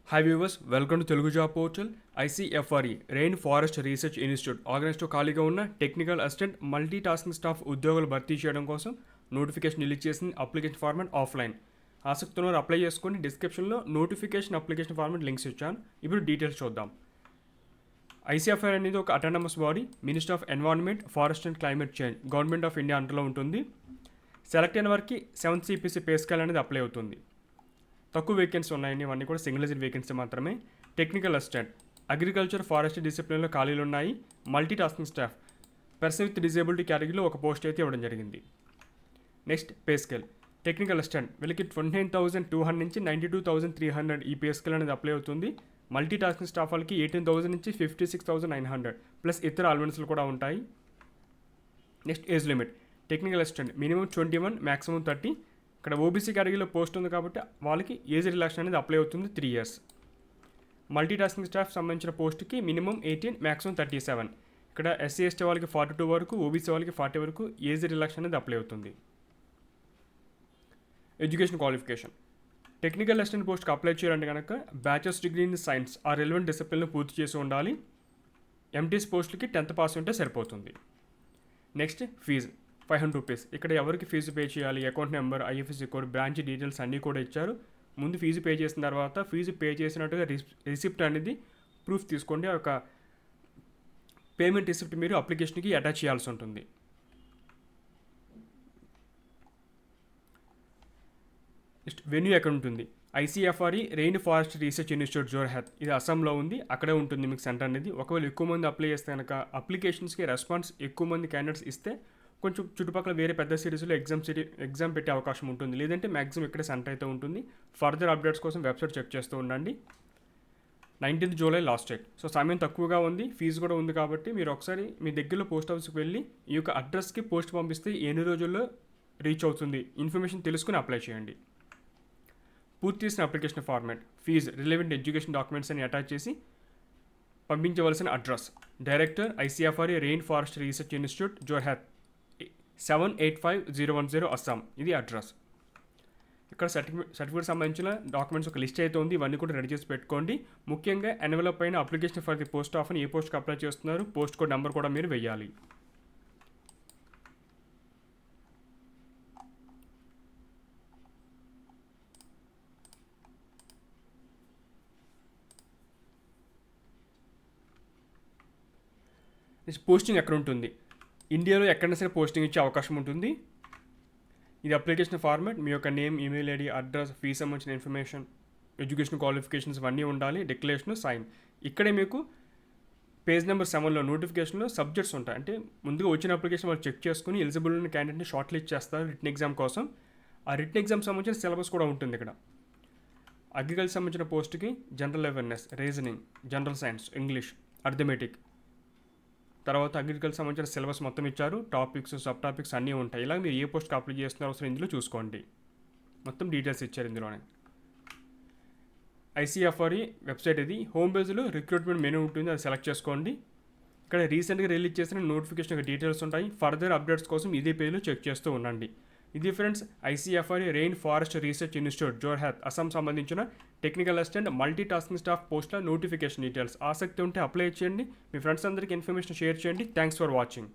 Hi viewers, welcome to Telugu Job Portal. ICFRE Rain Forest Research Institute ఆర్గనైజ్తో ఖాళీగా ఉన్న technical assistant multi tasking staff ఉద్యోగులు భర్తీ చేయడం కోసం నోటిఫికేషన్ రిలీజ్ చేసింది. Application format offline. ఆసక్తి ఉన్నవారు అప్లై చేసుకొని డిస్క్రిప్షన్లో నోటిఫికేషన్ అప్లికేషన్ ఫార్మాట్ లింక్స్ ఇచ్చాను. ఇప్పుడు డీటెయిల్స్ చూద్దాం. ICFRE అనేది ఒక autonomous body, minister of environment, forest and climate change, government of India అండర్లో ఉంటుంది. సెలెక్ట్ అయిన వారికి 7th CPC పే స్కేల్ అనేది అప్లై అవుతుంది. తక్కువ వేకెన్సీ ఉన్నాయండి, ఇవన్నీ కూడా సింగిల్ డిజిట్ వేకెన్సీ మాత్రమే. టెక్నికల్ అసిస్టెంట్ అగ్రికల్చర్ ఫారెస్ట్ డిసిప్లిన్లో ఖాళీలు ఉన్నాయి. Multi tasking staff person with disability కేటగిరీలో ఒక పోస్ట్ అయితే ఇవ్వడం జరిగింది. Next pay scale. Technical assistant వీళ్ళకి 29,200 నుంచి 92,300 ఈ పే స్కేల్ అనేది అప్లై అవుతుంది. మల్టీ టాస్కింగ్ స్టాఫ్ వాళ్ళకి 18,000 నుంచి 56,900 ప్లస్ ఇతర అలవెన్స్లు కూడా ఉంటాయి. Next age limit. Technical assistant minimum 21, maximum 30. ఇక్కడ ఓబీసీ కేటగిరీలో పోస్ట్ ఉంది కాబట్టి వాళ్ళకి ఏజ్ రిలాక్షన్ అనేది అప్లై అవుతుంది 3 years. మల్టీ టాస్కింగ్ స్టాఫ్ సంబంధించిన పోస్ట్కి మినిమం 18, మ్యాక్సిమం 37. ఇక్కడ SC/ST వాళ్ళకి 42 వరకు, ఓబీసీ వాళ్ళకి 40 వరకు ఏజ్ రిలాక్షన్ అనేది అప్లై అవుతుంది. Education qualification. టెక్నికల్ అసిస్టెంట్ పోస్ట్కి అప్లై చేయాలంటే కనుక బ్యాచిలర్స్ డిగ్రీ ఇన్ సైన్స్ ఆ రెలవెంట్ డిసిప్లిన్లో పూర్తి చేసి ఉండాలి. MTS పోస్టులకి 10th పాస్ ఉంటే సరిపోతుంది. Next fee 500 rupees. ఇక్కడ ఎవరికి ఫీజు పే చేయాలి, account number, IFSC code, branch details అన్నీ కూడా ఇచ్చారు. ముందు ఫీజు పే చేసిన తర్వాత ఫీజు పే చేసినట్టుగా రిసిప్ట్ అనేది ప్రూఫ్ తీసుకోండి. ఒక పేమెంట్ రిసిప్ట్ మీరు అప్లికేషన్కి అటాచ్ చేయాల్సి ఉంటుంది. నెక్స్ట్ వెన్యూ ఎక్కడ ఉంటుంది? ICFRE rain forest research institute Jorhat, ఇది అస్సాంలో ఉంది. అక్కడే ఉంటుంది మీకు సెంటర్ అనేది. ఒకవేళ ఎక్కువ మంది అప్లై చేస్తే కనుక అప్లికేషన్స్కి రెస్పాన్స్ ఎక్కువ మంది క్యాండిడేట్స్ ఇస్తే కొంచెం చుట్టుపక్కల వేరే పెద్ద సిటీస్లో ఎగ్జామ్ పెట్టే అవకాశం ఉంటుంది. లేదంటే మ్యాక్సిమం ఇక్కడే సెంటర్ అయితే ఉంటుంది. ఫర్దర్ అప్డేట్స్ కోసం వెబ్సైట్ చెక్ చేస్తూ ఉండండి. 19th July last date. So సమయం తక్కువగా ఉంది, ఫీజు కూడా ఉంది కాబట్టి మీరు ఒకసారి మీ దగ్గరలో పోస్ట్ ఆఫీస్కి వెళ్ళి ఈ యొక్క అడ్రస్కి పోస్ట్ పంపిస్తే ఎన్ని రోజుల్లో రీచ్ అవుతుంది ఇన్ఫర్మేషన్ తెలుసుకుని అప్లై చేయండి. పూర్తి చేసిన application format, fee, relevant education documents అని అటాచ్ చేసి పంపించవలసిన address director ICFRE rain forest research institute Jorhat 785010 Assam, ఇది అడ్రస్. ఇక్కడ సర్టిఫికేట్ సంబంధించిన డాక్యుమెంట్స్ ఒక లిస్ట్ అయితే ఉంది, ఇవన్నీ కూడా రెడీ చేసి పెట్టుకోండి. ముఖ్యంగా ఎన్వలప్ పైన application for the post of అని ఏ పోస్ట్కి అప్లై చేస్తున్నారు, పోస్ట్ కోడ్ నెంబర్ కూడా మీరు వెయ్యాలి. పోస్టింగ్ ఎక్కడ ఉంటుంది? ఇండియాలో ఎక్కడైనా సరే పోస్టింగ్ ఇచ్చే అవకాశం ఉంటుంది. ఇది అప్లికేషన్ ఫార్మాట్, మీ యొక్క name, email ID, address, fee సంబంధించిన ఇన్ఫర్మేషన్, ఎడ్యుకేషన్ క్వాలిఫికేషన్స్ ఇవన్నీ ఉండాలి. Declaration, sign. ఇక్కడే మీకు పేజ్ నెంబర్ 7లో నోటిఫికేషన్లో సబ్జెక్ట్స్ ఉంటాయి. అంటే ముందుగా వచ్చిన అప్లికేషన్ వాళ్ళు చెక్ చేసుకుని ఎలిజిబుల్ ఉన్న క్యాండిడేట్ని షార్ట్ లిస్ట్ చేస్తారు రిటన్ ఎగ్జామ్ కోసం. ఆ రిటన్ ఎగ్జామ్ సంబంధించిన సిలబస్ కూడా ఉంటుంది ఇక్కడ. అగ్రికల్చర్ సంబంధించిన పోస్ట్కి general awareness, reasoning, general science, English, arithmetic, తర్వాత అగ్రికల్చర్ సంబంధించిన సిలబస్ మొత్తం ఇచ్చారు. టాపిక్స్, సబ్ టాపిక్స్ అన్నీ ఉంటాయి. ఇలా మీరు ఏ పోస్ట్కి అప్లై చేస్తున్నారో అవసరం ఇందులో చూసుకోండి. మొత్తం డీటెయిల్స్ ఇచ్చారు ఇందులోనే. ICFRE వెబ్సైట్ ఇది. హోమ్ పేజ్లో రిక్రూట్మెంట్ మెనూ ఉంటుంది, అది సెలెక్ట్ చేసుకోండి. ఇక్కడ రీసెంట్గా రిలీజ్ చేసిన నోటిఫికేషన్ డీటెయిల్స్ ఉంటాయి. ఫర్దర్ అప్డేట్స్ కోసం ఇదే పేజ్లో చెక్ చేస్తూ ఉండండి. ఇది friends ICFRE rain forest research institute Jorhat Assam సంబంధించిన technical assistant multi tasking staff పోస్టుల నోటిఫికేషన్ డీటెయిల్స్. ఆసక్తి ఉంటే అప్లై చేయండి. మీ ఫ్రెండ్స్ అందరికీ ఇన్ఫర్మేషన్ షేర్ చేయండి. Thanks for watching.